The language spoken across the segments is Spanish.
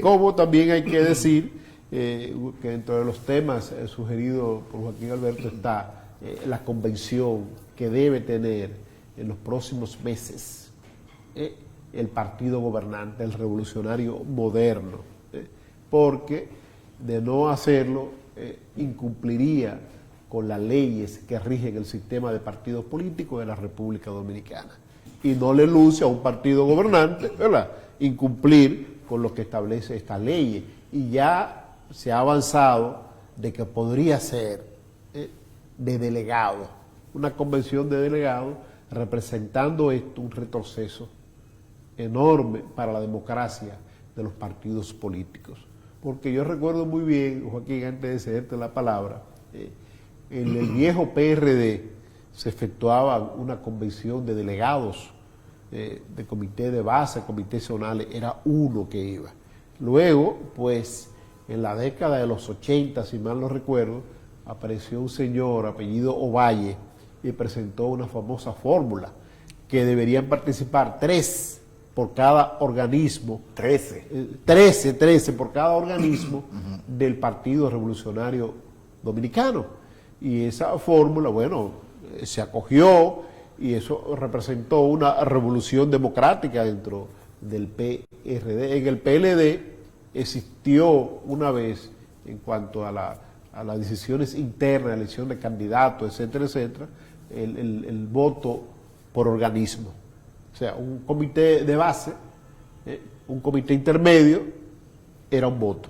como también hay que decir que dentro de los temas sugeridos por Joaquín Alberto está la convención que debe tener en los próximos meses el partido gobernante, el revolucionario moderno, porque de no hacerlo incumpliría con las leyes que rigen el sistema de partidos políticos de la República Dominicana. Y no le luce a un partido gobernante, ¿verdad?, incumplir con lo que establece esta ley. Y ya se ha avanzado de que podría ser de delegados, una convención de delegados, representando esto un retroceso enorme para la democracia de los partidos políticos. Porque yo recuerdo muy bien, Joaquín, antes de cederte la palabra, en el viejo PRD se efectuaba una convención de delegados de comité de base, comités zonales, era uno que iba. Luego, pues, en la década de los 80, si mal no recuerdo, apareció un señor apellido Ovalle y presentó una famosa fórmula que deberían participar 3 por cada organismo. 13 por cada organismo del Partido Revolucionario Dominicano. Y esa fórmula, bueno, se acogió y eso representó una revolución democrática dentro del PRD. En el PLD existió una vez, en cuanto a las decisiones internas, elección de candidatos, etcétera, etcétera, el voto por organismo. O sea, un comité de base, un comité intermedio, era un voto.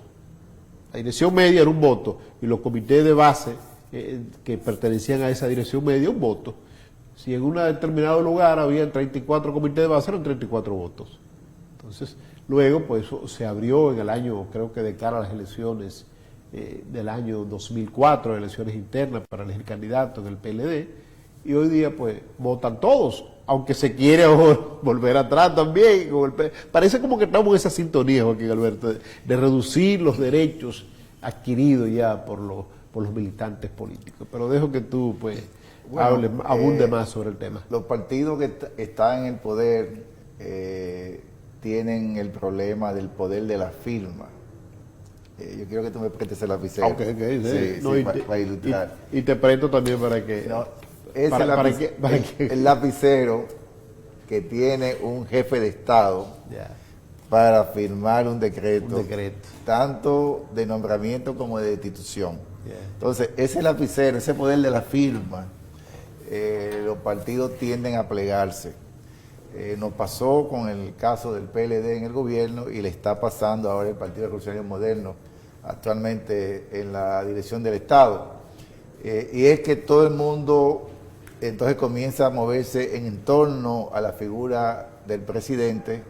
La dirección media era un voto, y los comités de base que pertenecían a esa dirección media, un voto. Si en un determinado lugar había 34 comités de base, eran 34 votos. Entonces, luego, pues, eso se abrió en el año, creo que de cara a las elecciones del año 2004, elecciones internas para elegir candidatos en el PLD, y hoy día, pues, votan todos, aunque se quiere volver atrás también. Parece como que estamos en esa sintonía, Joaquín Alberto, de reducir los derechos adquiridos ya por los militantes políticos. Pero dejo que tú, pues, abunde más sobre el tema. Los partidos que están en el poder tienen el problema del poder de la firma. Yo quiero que tú me prestes el lapicero. Okay, sí, no, sí, para ilustrar. Y te presto también para que... No, el lapicero que tiene un jefe de Estado para firmar un decreto, tanto de nombramiento como de destitución. Entonces, ese lapicero, ese poder de la firma, los partidos tienden a plegarse. Nos pasó con el caso del PLD en el gobierno y le está pasando ahora el Partido Revolucionario Moderno, actualmente en la dirección del Estado. Y es que todo el mundo entonces comienza a moverse en torno a la figura del presidente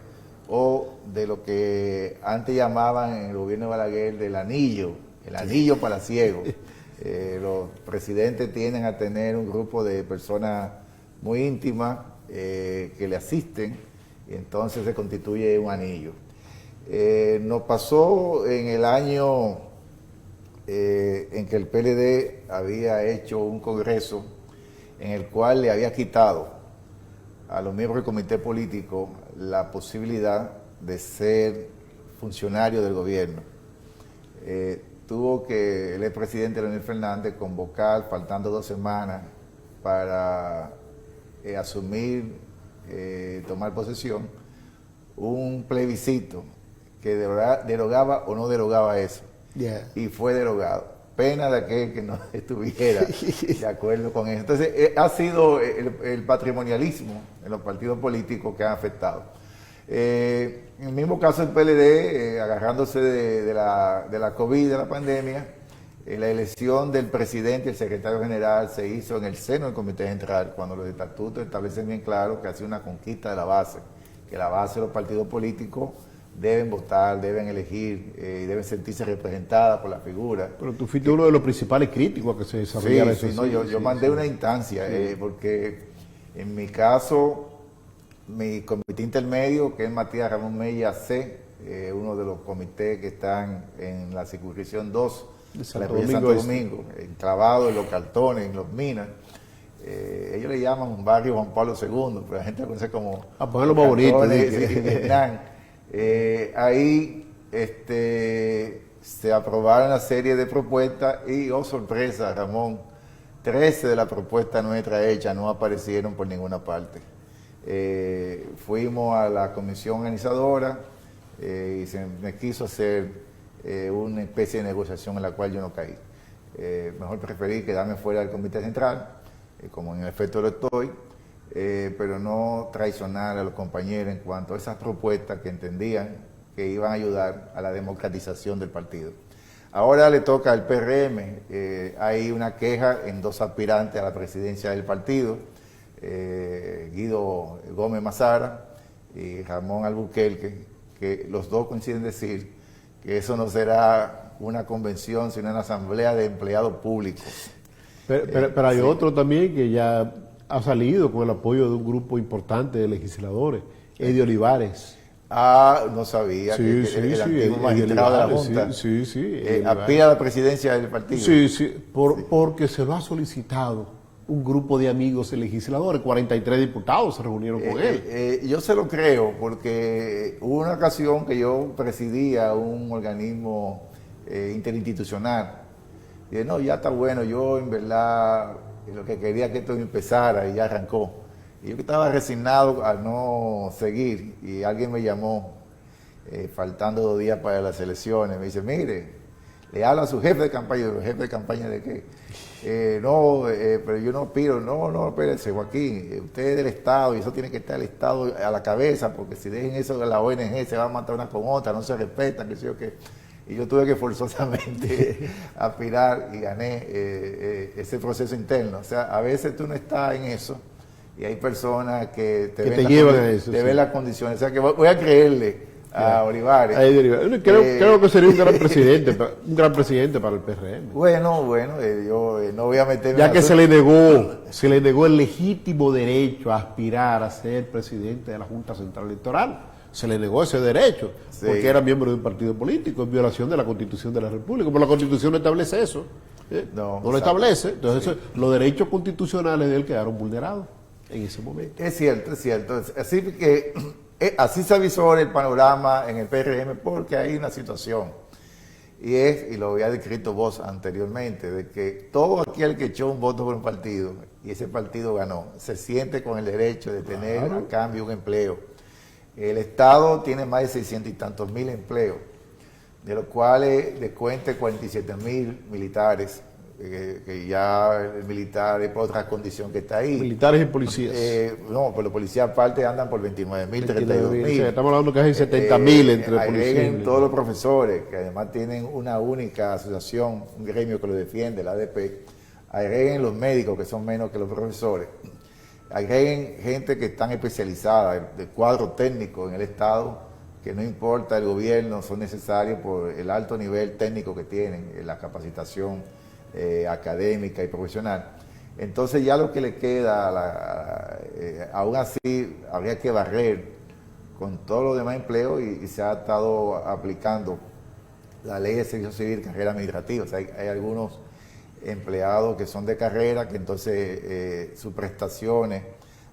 o de lo que antes llamaban en el gobierno de Balaguer del anillo, el anillo palaciego. Los presidentes tienden a tener un grupo de personas muy íntimas que le asisten y entonces se constituye un anillo. Nos pasó en el año en que el PLD había hecho un congreso en el cual le había quitado a los miembros del comité político la posibilidad de ser funcionario del gobierno. Tuvo que el expresidente Leonel Fernández convocar, faltando 2 semanas, para asumir, tomar posesión, un plebiscito que derogaba o no derogaba eso. Y fue derogado. Pena de aquel que no estuviera de acuerdo con eso. Entonces, ha sido el patrimonialismo en los partidos políticos que han afectado. En el mismo caso del PLD, agarrándose de la COVID, de la pandemia, la elección del presidente y el secretario general se hizo en el seno del Comité Central, cuando los estatutos establecen bien claro que ha sido una conquista de la base, que la base de los partidos políticos deben votar, deben elegir, deben sentirse representadas por la figura. Pero tú fuiste uno de los principales críticos a que se desarrollara eso. Yo mandé una instancia, porque en mi caso, mi comité intermedio, que es Matías Ramón Mella C, uno de los comités que están en la circunscripción 2, de Santo Domingo, enclavado en los cartones, en los minas. Ellos le llaman un barrio Juan Pablo II, pero la gente lo conoce como... A ponerlo más bonito. Ahí se aprobaron una serie de propuestas y, oh sorpresa, Ramón, 13 de las propuestas nuestras hechas no aparecieron por ninguna parte. Fuimos a la comisión organizadora y se me quiso hacer una especie de negociación en la cual yo no caí. Mejor preferí quedarme fuera del comité central, como en efecto lo estoy, pero no traicionar a los compañeros en cuanto a esas propuestas que entendían que iban a ayudar a la democratización del partido. Ahora le toca al PRM, hay una queja en 2 aspirantes a la presidencia del partido, Guido Gómez Mazara y Ramón Albuquerque, que los dos coinciden en decir que eso no será una convención, sino una asamblea de empleados públicos. Pero hay otro también que ya ha salido con el apoyo de un grupo importante de legisladores, Eddie Olivares. Ah, no sabía que el antiguo magistrado de la Junta aspira a la presidencia del partido. Sí, porque se lo ha solicitado un grupo de amigos legisladores, 43 diputados se reunieron con él. Yo se lo creo, porque hubo una ocasión que yo presidía un organismo interinstitucional. Y dije, no, ya está bueno, yo en verdad lo que quería que esto empezara y ya arrancó. Y yo estaba resignado a no seguir y alguien me llamó faltando 2 días para las elecciones. Me dice, mire, le habla a su jefe de campaña. ¿El jefe de campaña de qué? Pero yo no aspiro. No, espérese, Joaquín, usted es del Estado y eso tiene que estar el Estado a la cabeza, porque si dejen eso de la ONG se van a matar una con otra, no se respetan, qué sé yo qué. Y yo tuve que forzosamente aspirar y gané ese proceso interno. O sea, a veces tú no estás en eso y hay personas que te ven las condiciones. O sea, que voy a creerle a Olivares. Creo que sería un gran presidente para el PRM. Bueno, yo no voy a meterme ya que se le negó el legítimo derecho a aspirar a ser presidente de la Junta Central Electoral. Se le negó ese derecho, porque era miembro de un partido político, en violación de la Constitución de la República. Pero la Constitución no establece eso. No lo establece. Entonces, los derechos constitucionales de él quedaron vulnerados en ese momento. Es cierto. Así que así se avisó el panorama en el PRM, porque hay una situación, y lo había descrito vos anteriormente, de que todo aquel que echó un voto por un partido y ese partido ganó, se siente con el derecho de tener a cambio un empleo. El Estado tiene más de 600 y tantos mil empleos, de los cuales descuente 47.000 militares, que ya el militar es por otra condición que está ahí. Militares y policías. No, pues los policías aparte andan por 29.000, 32.000. Estamos hablando que hay 70.000 entre policías. Todos los profesores, que además tienen una única asociación, un gremio que lo defiende, la ADP. Agreguen los médicos, que son menos que los profesores. Agreguen gente que están especializada, de cuadro técnico en el Estado, que no importa el gobierno, son necesarios por el alto nivel técnico que tienen, la capacitación académica y profesional. Entonces ya lo que le queda, aún así, habría que barrer con todos los demás empleos y se ha estado aplicando la ley de servicio civil, carrera administrativa. O sea, hay algunos empleados que son de carrera, que entonces sus prestaciones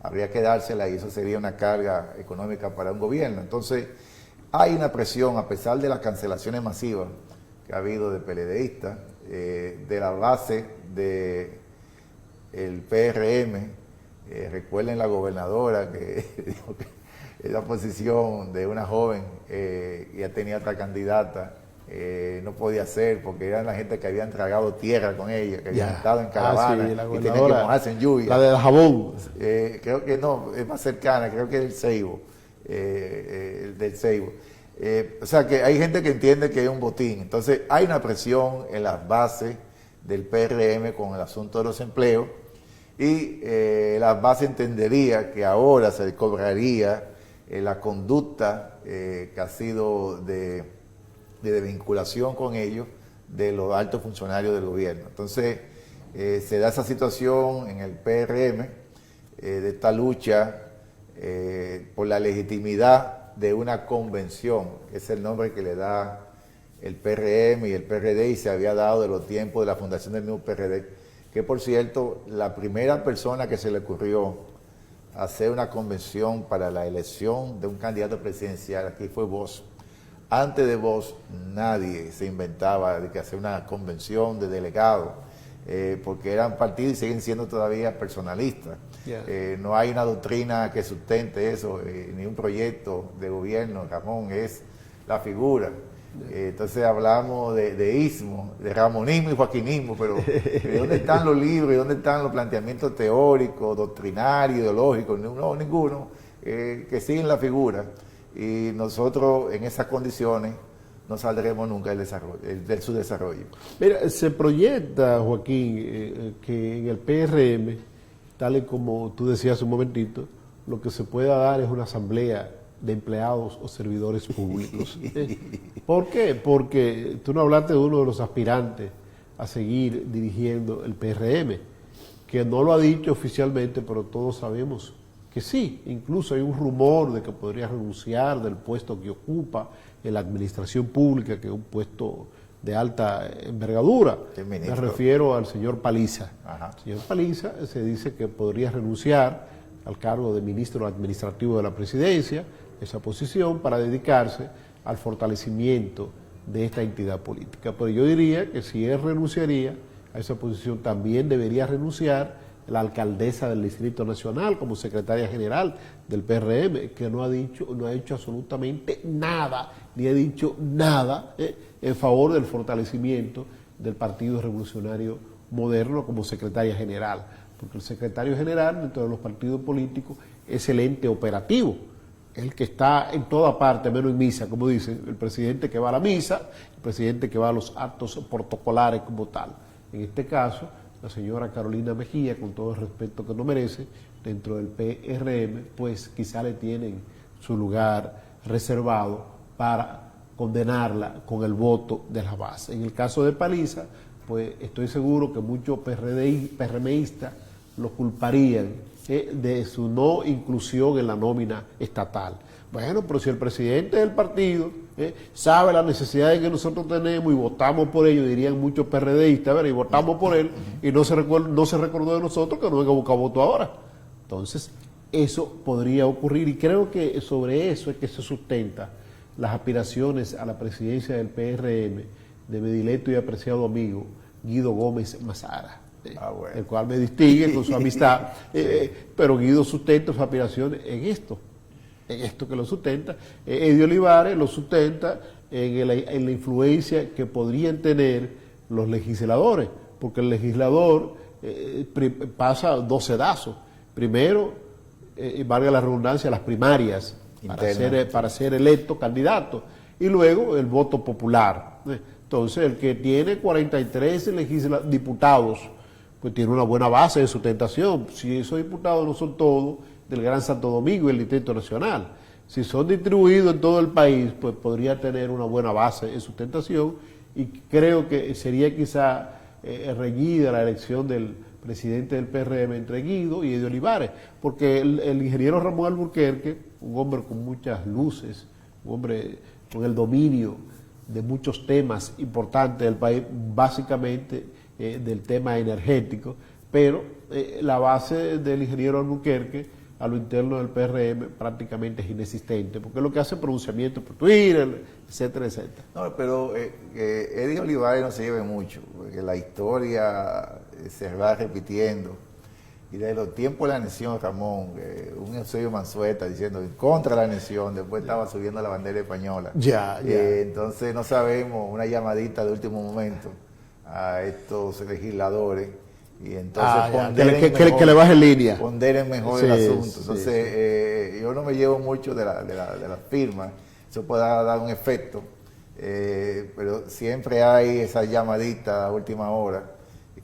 habría que dárselas y eso sería una carga económica para un gobierno. Entonces hay una presión, a pesar de las cancelaciones masivas que ha habido de PLDistas, de la base del PRM. Recuerden la gobernadora que dijo que la posición de una joven ya tenía otra candidata. No podía ser porque eran la gente que habían tragado tierra con ella, que habían estado en caravana y tenían que mojarse en lluvia. La del jabón. Creo que no, es más cercana, creo que es el Ceibo, del Ceibo. O sea que hay gente que entiende que es un botín. Entonces hay una presión en las bases del PRM con el asunto de los empleos y la base entendería que ahora se cobraría la conducta que ha sido de vinculación con ellos de los altos funcionarios del gobierno. Entonces, se da esa situación en el PRM, de esta lucha por la legitimidad de una convención, que es el nombre que le da el PRM y el PRD, y se había dado de los tiempos de la fundación del mismo PRD, que por cierto, la primera persona que se le ocurrió hacer una convención para la elección de un candidato presidencial aquí fue vos. antes de vos nadie se inventaba de que hacer una convención de delegados, porque eran partidos y siguen siendo todavía personalistas. No hay una doctrina que sustente eso, ni un proyecto de gobierno, Ramón, es la figura. Entonces hablamos de ismo, de ramonismo y joaquinismo, pero ¿de dónde están los libros y dónde están los planteamientos teóricos, doctrinarios, ideológicos? No, ninguno, que siguen la figura. Y nosotros en esas condiciones no saldremos nunca de su desarrollo. Mira, se proyecta, Joaquín, que en el PRM, tal y como tú decías un momentito, lo que se pueda dar es una asamblea de empleados o servidores públicos. ¿Por qué? Porque tú no hablaste de uno de los aspirantes a seguir dirigiendo el PRM, que no lo ha dicho oficialmente, pero todos sabemos que sí. Incluso hay un rumor de que podría renunciar del puesto que ocupa en la administración pública, que es un puesto de alta envergadura. Me refiero al señor Paliza. Ajá. El señor Paliza se dice que podría renunciar al cargo de ministro administrativo de la presidencia, esa posición, para dedicarse al fortalecimiento de esta entidad política. Pero yo diría que si él renunciaría a esa posición, también debería renunciar la alcaldesa del Distrito Nacional como secretaria general del PRM, que no ha hecho absolutamente nada, ni ha dicho nada en favor del fortalecimiento del Partido Revolucionario Moderno como secretaria general, porque el secretario general dentro de los partidos políticos es el ente operativo, el que está en toda parte, menos en misa, como dicen, el presidente que va a la misa, el presidente que va a los actos protocolares como tal. En este caso, la señora Carolina Mejía, con todo el respeto que no merece, dentro del PRM, pues quizá le tienen su lugar reservado para condenarla con el voto de la base. En el caso de Paliza, pues estoy seguro que muchos PRMistas lo culparían de su no inclusión en la nómina estatal. Bueno, pero si el presidente del partido sabe las necesidades que nosotros tenemos y votamos por ello, dirían muchos PRDistas, ¿verdad? Y votamos por él y no se recordó de nosotros, que no venga a buscar voto ahora. Entonces, eso podría ocurrir y creo que sobre eso es que se sustenta las aspiraciones a la presidencia del PRM de mi dilecto y apreciado amigo Guido Gómez Mazara. Bueno. El cual me distingue con su amistad, pero Guido sustenta sus aspiraciones en esto que lo sustenta. Eddie Olivares lo sustenta en la influencia que podrían tener los legisladores, porque el legislador pasa dos sedazos. Primero, valga la redundancia, las primarias para ser electo candidato, y luego el voto popular. Entonces, el que tiene 43 diputados, pues tiene una buena base de sustentación. Si esos diputados no son todos del Gran Santo Domingo y el Distrito Nacional, si son distribuidos en todo el país, pues podría tener una buena base de sustentación, y creo que sería quizá reñida la elección del presidente del PRM entre Guido y Eddie Olivares, porque el ingeniero Ramón Alburquerque, un hombre con muchas luces, un hombre con el dominio de muchos temas importantes del país, básicamente del tema energético, pero la base del ingeniero Alburquerque a lo interno del PRM prácticamente es inexistente, porque es lo que hace pronunciamientos por Twitter, etcétera, etcétera. No, pero Eddie Olivares no se lleve mucho, porque la historia se va repitiendo. Y desde los tiempos de la anexión, Ramón, un Eusebio Mansueta diciendo en contra de la anexión, después estaba subiendo la bandera española. Entonces no sabemos, una llamadita de último momento a estos legisladores, y entonces que le baje línea. Ponderen mejor el asunto. Entonces yo no me llevo mucho de la firma, eso puede dar un efecto, pero siempre hay esa llamadita a última hora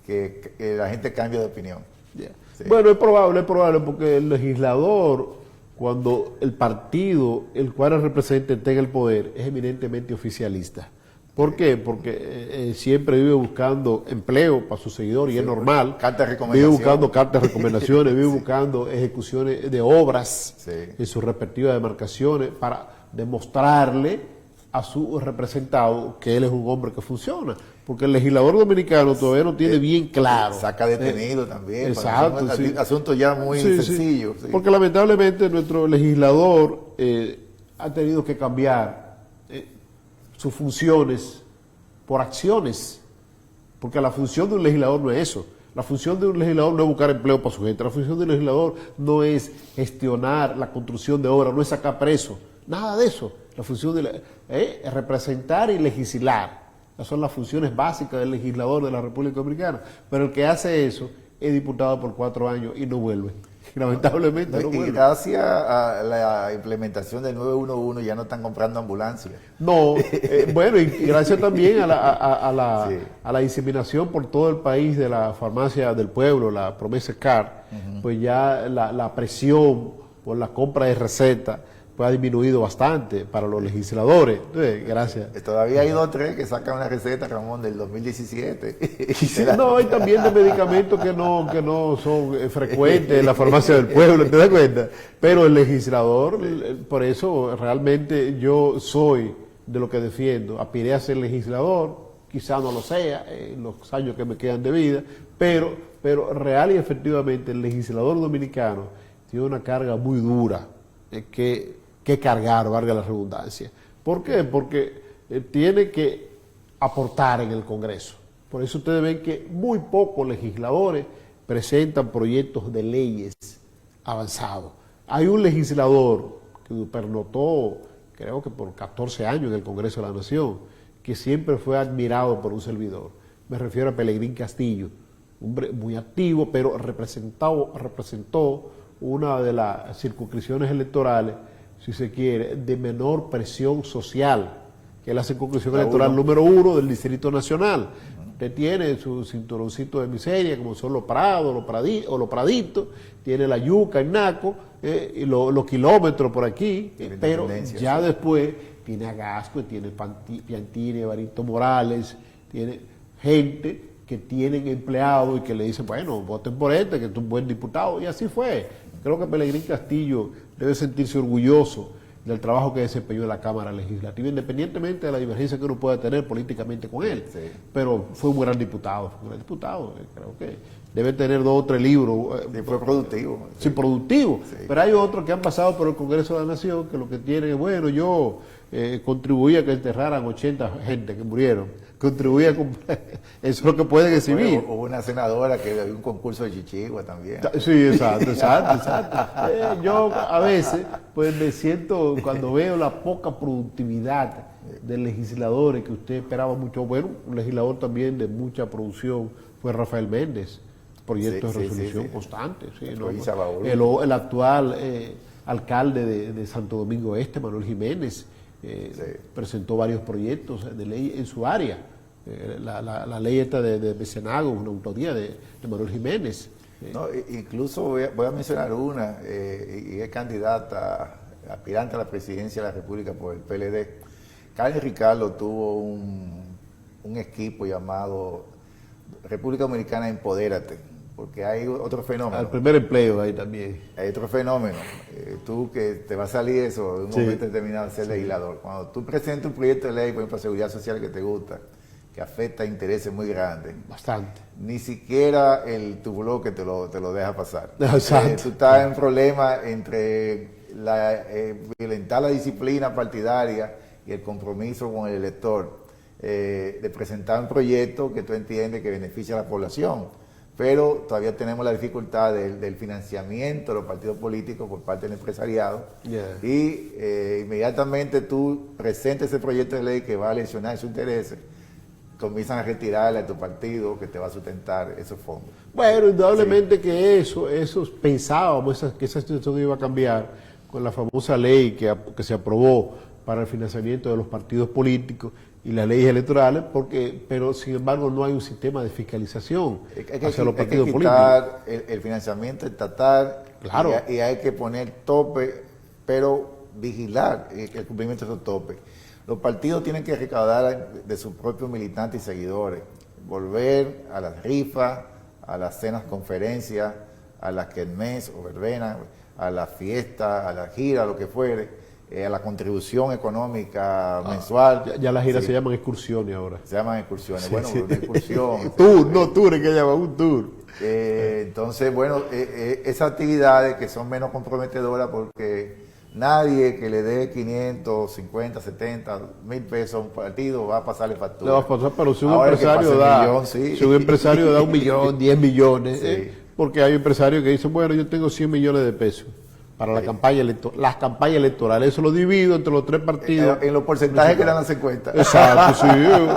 que la gente cambia de opinión. Sí. Bueno, es probable, porque el legislador, cuando el partido, el cual el representa, tenga el poder, es eminentemente oficialista. ¿Por qué? Porque siempre vive buscando empleo para sus seguidores, y es normal. Cartas de recomendación. Vive buscando cartas de recomendaciones, vive buscando ejecuciones de obras en sus respectivas demarcaciones para demostrarle a su representado que él es un hombre que funciona. Porque el legislador dominicano todavía no tiene bien claro. Saca detenido también. Exacto. Asunto ya muy sencillo. Sí. Porque lamentablemente nuestro legislador ha tenido que cambiar sus funciones por acciones, porque la función de un legislador no es eso. La función de un legislador no es buscar empleo para su gente, la función de un legislador no es gestionar la construcción de obras, no es sacar preso, nada de eso. La función es representar y legislar. Esas son las funciones básicas del legislador de la República Dominicana. Pero el que hace eso es diputado por 4 años y no vuelve. Lamentablemente no vuelve. Y gracias a la implementación del 911 ya no están comprando ambulancias. No, bueno, y gracias también a la diseminación por todo el país de la farmacia del pueblo, la Promesa Card, pues ya la presión por la compra de recetas pues ha disminuido bastante para los legisladores. Entonces, gracias. Todavía hay 2 o 3 que sacan una receta, Ramón, del 2017. Sí, no, hay también de medicamentos que no son frecuentes en la farmacia del pueblo, ¿te das cuenta? Pero el legislador, por eso realmente yo soy de lo que defiendo. Aspiré a ser legislador, quizá no lo sea en los años que me quedan de vida, pero real y efectivamente el legislador dominicano tiene una carga muy dura que cargar, valga la redundancia. ¿Por qué? Porque tiene que aportar en el Congreso. Por eso ustedes ven que muy pocos legisladores presentan proyectos de leyes avanzados. Hay un legislador que pernotó, creo que por 14 años en el Congreso de la Nación, que siempre fue admirado por un servidor. Me refiero a Pelegrín Castillo, hombre muy activo, pero representó una de las circunscripciones electorales, si se quiere, de menor presión social, que es la circunscripción electoral número 1 del Distrito Nacional. Usted tiene su cinturoncito de miseria, como son los prados, los praditos, tiene la yuca, el naco, y los kilómetros por aquí, pero ya después tiene a Gasco, tiene Piantini, Evaristo Morales, tiene gente que tienen empleados y que le dicen, bueno, voten por este, que es un buen diputado, y así fue. Creo que Pelegrín Castillo debe sentirse orgulloso del trabajo que desempeñó en la Cámara Legislativa, independientemente de la divergencia que uno pueda tener políticamente con él. Sí. Pero fue un gran diputado, creo que debe tener 2 o 3 libros. Sí, fue productivo. Sí, productivo. Sí. Pero hay otros que han pasado por el Congreso de la Nación que lo que tienen es, bueno, yo contribuí a que enterraran 80 gente que murieron. Contribuía con... Eso es lo que pueden exhibir. Hubo una senadora que había un concurso de chichigua también. Sí, exacto. Yo a veces pues me siento, cuando veo la poca productividad de legisladores que usted esperaba mucho, bueno, un legislador también de mucha producción fue Rafael Méndez, proyectos de resolución constante. Sí, ¿no? El actual alcalde de Santo Domingo Este, Manuel Jiménez, presentó varios proyectos de ley en su área. La ley esta de mecenazgo, una autoría de Manuel Jiménez. No, incluso voy a mencionar una, y es candidata, aspirante a la presidencia de la República por el PLD. Karen Ricardo tuvo un equipo llamado República Dominicana Empodérate, porque hay otro fenómeno. Al primer empleo ahí también. Hay otro fenómeno. Tú que te va a salir eso en un momento determinado de ser legislador. Cuando tú presentas un proyecto de ley, por ejemplo, seguridad social que te gusta, que afecta a intereses muy grandes. Bastante. Ni siquiera tu bloque te lo deja pasar. Exacto. Tú estás en problema entre violentar la disciplina partidaria y el compromiso con el elector de presentar un proyecto que tú entiendes que beneficia a la población. Pero todavía tenemos la dificultad del financiamiento de los partidos políticos por parte del empresariado. Y inmediatamente tú presentas ese proyecto de ley que va a lesionar sus intereses, comienzan a retirarle a tu partido que te va a sustentar esos fondos. Bueno, indudablemente que eso pensábamos que esa situación iba a cambiar con la famosa ley que se aprobó para el financiamiento de los partidos políticos y las leyes electorales, pero sin embargo no hay un sistema de fiscalización hacia los partidos políticos. Hay que quitar el financiamiento estatal, claro, y hay que poner tope, pero vigilar el cumplimiento de esos topes. Los partidos tienen que recaudar de sus propios militantes y seguidores, volver a las rifas, a las cenas conferencias, a las kermés o verbenas, a las fiestas, a la gira, lo que fuere. A la contribución económica mensual. Ya las giras se llaman excursiones ahora. Se llaman excursiones. Sí, bueno, una excursión. Tour es que llaman un tour. Entonces, bueno, esas actividades que son menos comprometedoras porque nadie que le dé 500, 50, 70 mil pesos a un partido va a pasarle factura. No va a pasar, pero si un Ahora empresario da, si un empresario da 1 millón, 10 millones, sí. Porque hay empresarios que dicen, bueno, yo tengo 100 millones de pesos para la campaña las campañas electorales, eso lo divido entre los 3 partidos. En los porcentajes que dan las 50. Exacto, sí,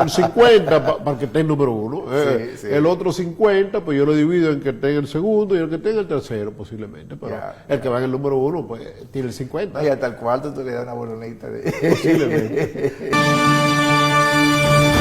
el 50 para que esté el número 1, sí. el otro 50, pues yo lo divido en que esté en el segundo y el que esté en el tercero posiblemente, pero el que va en el número 1 pues tiene el 50. No, y hasta el cuarto tú le das una bolonita de... Posiblemente.